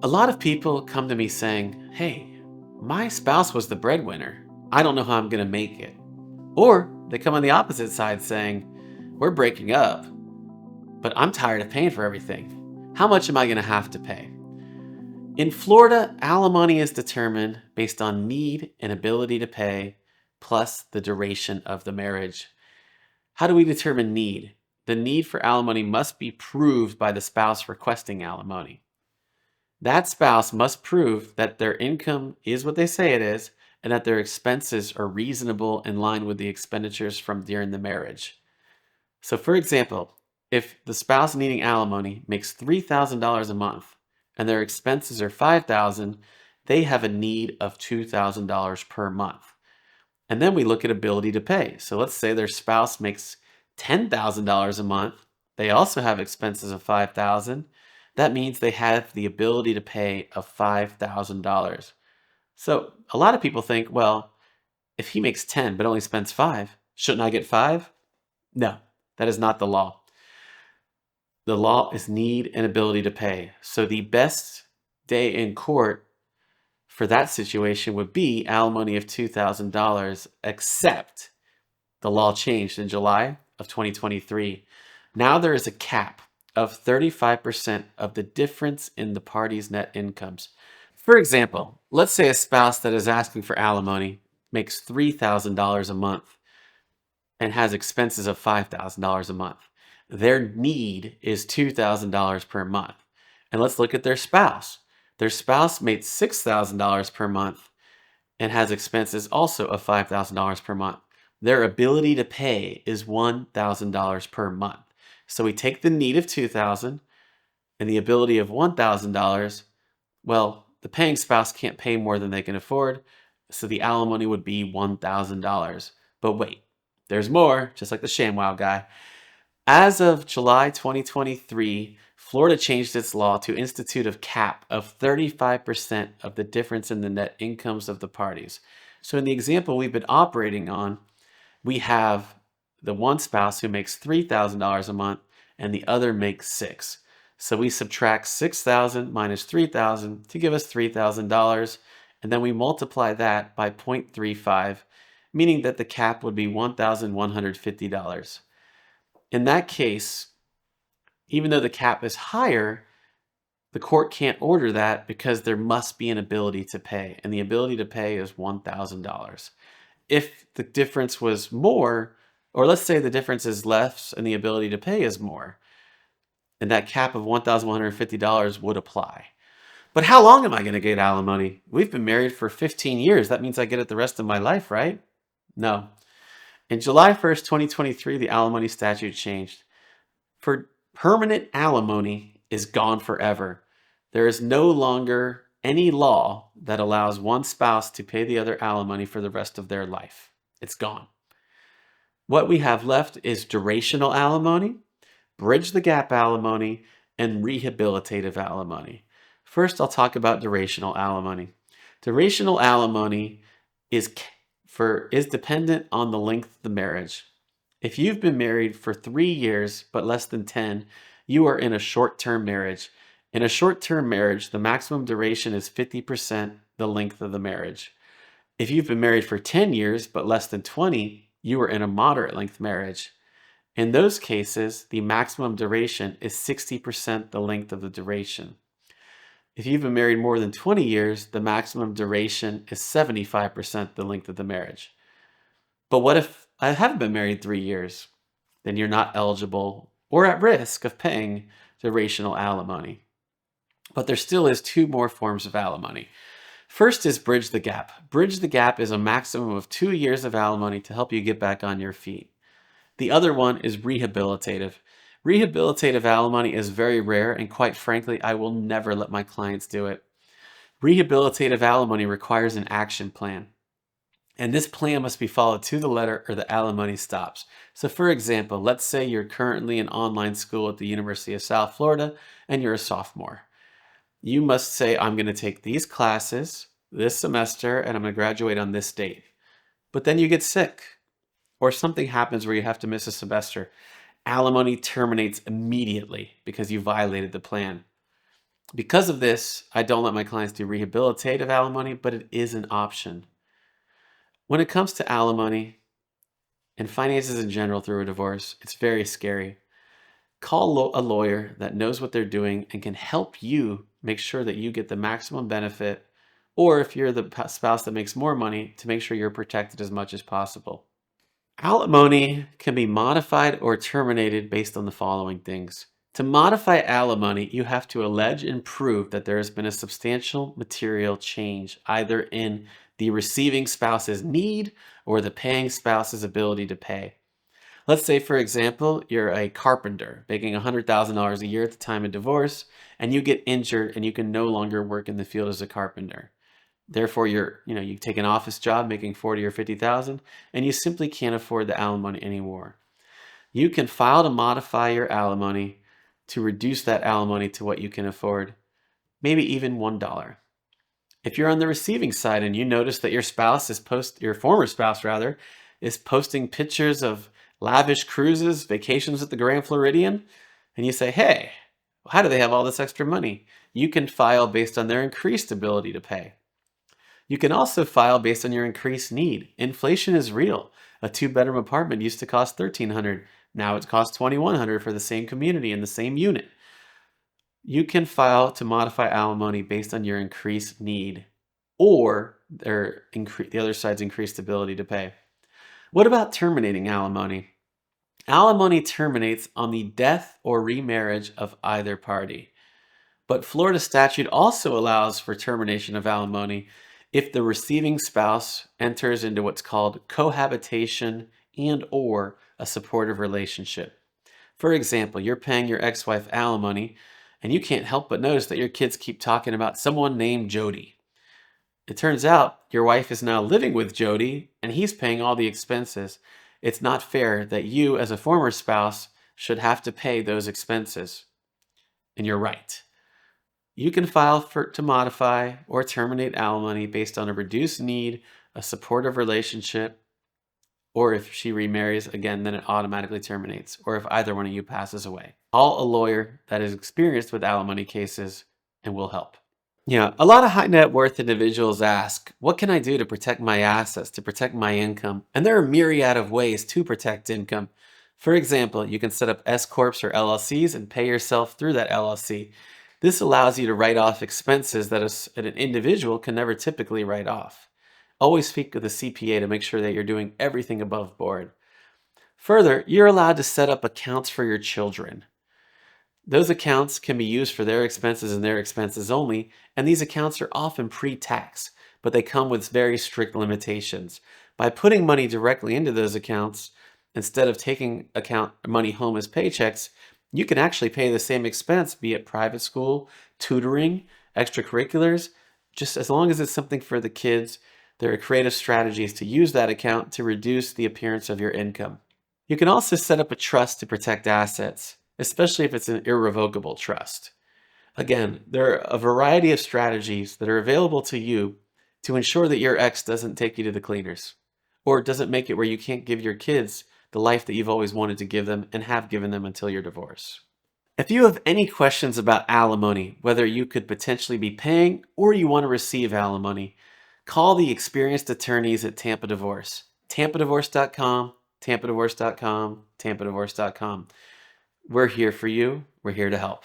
A lot of people come to me saying, hey, my spouse was the breadwinner. I don't know how I'm going to make it. Or they come on the opposite side saying, we're breaking up, but I'm tired of paying for everything. How much am I going to have to pay? In Florida, alimony is determined based on need and ability to pay, plus the duration of the marriage. How do we determine need? The need for alimony must be proved by the spouse requesting alimony. That spouse must prove that their income is what they say it is and that their expenses are reasonable in line with the expenditures from during the marriage. So, for example, if the spouse needing alimony makes $3,000 a month and their expenses are $5,000, they have a need of $2,000 per month. And then we look at ability to pay. So let's say their spouse makes $10,000 a month. They also have expenses of $5,000. That means they have the ability to pay of $5,000. So a lot of people think, well, if he makes 10 but only spends 5, shouldn't I get 5? No, that is not the law. The law is need and ability to pay. So the best day in court for that situation would be alimony of $2,000, except the law changed in July of 2023. Now there is a cap of 35% of the difference in the parties' net incomes. For example, let's say a spouse that is asking for alimony makes $3,000 a month and has expenses of $5,000 a month. Their need is $2,000 per month. And let's look at their spouse. Their spouse made $6,000 per month and has expenses also of $5,000 per month. Their ability to pay is $1,000 per month. So we take the need of $2,000 and the ability of $1,000. Well, the paying spouse can't pay more than they can afford, so the alimony would be $1,000. But wait, there's more, just like the ShamWow guy. As of July 2023, Florida changed its law to institute a cap of 35% of the difference in the net incomes of the parties. So in the example we've been operating on, we have the one spouse who makes $3,000 a month and the other makes $6,000. So we subtract $6,000 minus $3,000 to give us $3,000, and then we multiply that by 0.35, meaning that the cap would be $1,150. In that case, even though the cap is higher, the court can't order that because there must be an ability to pay, and the ability to pay is $1,000. If the difference was more, or let's say the difference is less and the ability to pay is more, then that cap of $1,150 would apply. But how long am I going to get alimony? We've been married for 15 years. That means I get it the rest of my life, right? No. In July 1st, 2023, the alimony statute changed. For permanent alimony is gone forever. There is no longer any law that allows one spouse to pay the other alimony for the rest of their life. It's gone. What we have left is durational alimony, bridge the gap alimony, and rehabilitative alimony. First, I'll talk about durational alimony. Durational alimony is dependent on the length of the marriage. If you've been married for 3 years but less than 10, you are in a short-term marriage. In a short-term marriage, the maximum duration is 50% the length of the marriage. If you've been married for 10 years but less than 20, you are in a moderate length marriage. In those cases, the maximum duration is 60% the length of the duration. If you've been married more than 20 years, the maximum duration is 75% the length of the marriage. But what if I haven't been married 3 years? Then you're not eligible or at risk of paying durational alimony. But there still is 2 more forms of alimony. First is bridge the gap. Bridge the gap is a maximum of 2 years of alimony to help you get back on your feet. The other one is rehabilitative. Rehabilitative alimony is very rare, and quite frankly, I will never let my clients do it. Rehabilitative alimony requires an action plan. And this plan must be followed to the letter or the alimony stops. So for example, let's say you're currently in online school at the University of South Florida and you're a sophomore. You must say, I'm going to take these classes this semester and I'm going to graduate on this date. But then you get sick or something happens where you have to miss a semester. Alimony terminates immediately because you violated the plan. Because of this, I don't let my clients do rehabilitative alimony, but it is an option. When it comes to alimony and finances in general through a divorce, it's very scary. Call a lawyer that knows what they're doing and can help you make sure that you get the maximum benefit, or if you're the spouse that makes more money, to make sure you're protected as much as possible. Alimony can be modified or terminated based on the following things. To modify alimony, you have to allege and prove that there has been a substantial material change, either in the receiving spouse's need or the paying spouse's ability to pay. Let's say, for example, you're a carpenter making $100,000 a year at the time of divorce, and you get injured and you can no longer work in the field as a carpenter. Therefore, you take an office job making 40 or 50,000, and you simply can't afford the alimony anymore. You can file to modify your alimony to reduce that alimony to what you can afford, maybe even $1. If you're on the receiving side and you notice that your former spouse rather, is posting pictures of lavish cruises, vacations at the Grand Floridian, and you say, hey, how do they have all this extra money? You can file based on their increased ability to pay. You can also file based on your increased need. Inflation is real. A two-bedroom apartment used to cost $1,300. Now it costs $2,100 for the same community in the same unit. You can file to modify alimony based on your increased need or the other side's increased ability to pay. What about terminating alimony? Alimony terminates on the death or remarriage of either party. But Florida statute also allows for termination of alimony if the receiving spouse enters into what's called cohabitation and/or a supportive relationship. For example, you're paying your ex-wife alimony, and you can't help but notice that your kids keep talking about someone named Jody. It turns out your wife is now living with Jody, and he's paying all the expenses. It's not fair that you, as a former spouse, should have to pay those expenses. And you're right. You can file to modify or terminate alimony based on a reduced need, a supportive relationship, or if she remarries, again, then it automatically terminates, or if either one of you passes away. Call a lawyer that is experienced with alimony cases and will help. Yeah, a lot of high net worth individuals ask, what can I do to protect my assets, to protect my income? And there are a myriad of ways to protect income. For example, you can set up S Corps or LLCs and pay yourself through that LLC. This allows you to write off expenses that an individual can never typically write off. Always speak with a CPA to make sure that you're doing everything above board. Further, you're allowed to set up accounts for your children. Those accounts can be used for their expenses and their expenses only, and these accounts are often pre-tax, but they come with very strict limitations. By putting money directly into those accounts, instead of taking account money home as paychecks, you can actually pay the same expense, be it private school, tutoring, extracurriculars, just as long as it's something for the kids. There are creative strategies to use that account to reduce the appearance of your income. You can also set up a trust to protect assets, especially if it's an irrevocable trust. Again, there are a variety of strategies that are available to you to ensure that your ex doesn't take you to the cleaners, or doesn't make it where you can't give your kids the life that you've always wanted to give them and have given them until your divorce. If you have any questions about alimony, whether you could potentially be paying or you want to receive alimony, call the experienced attorneys at Tampa Divorce. TampaDivorce.com, TampaDivorce.com, TampaDivorce.com. We're here for you. We're here to help.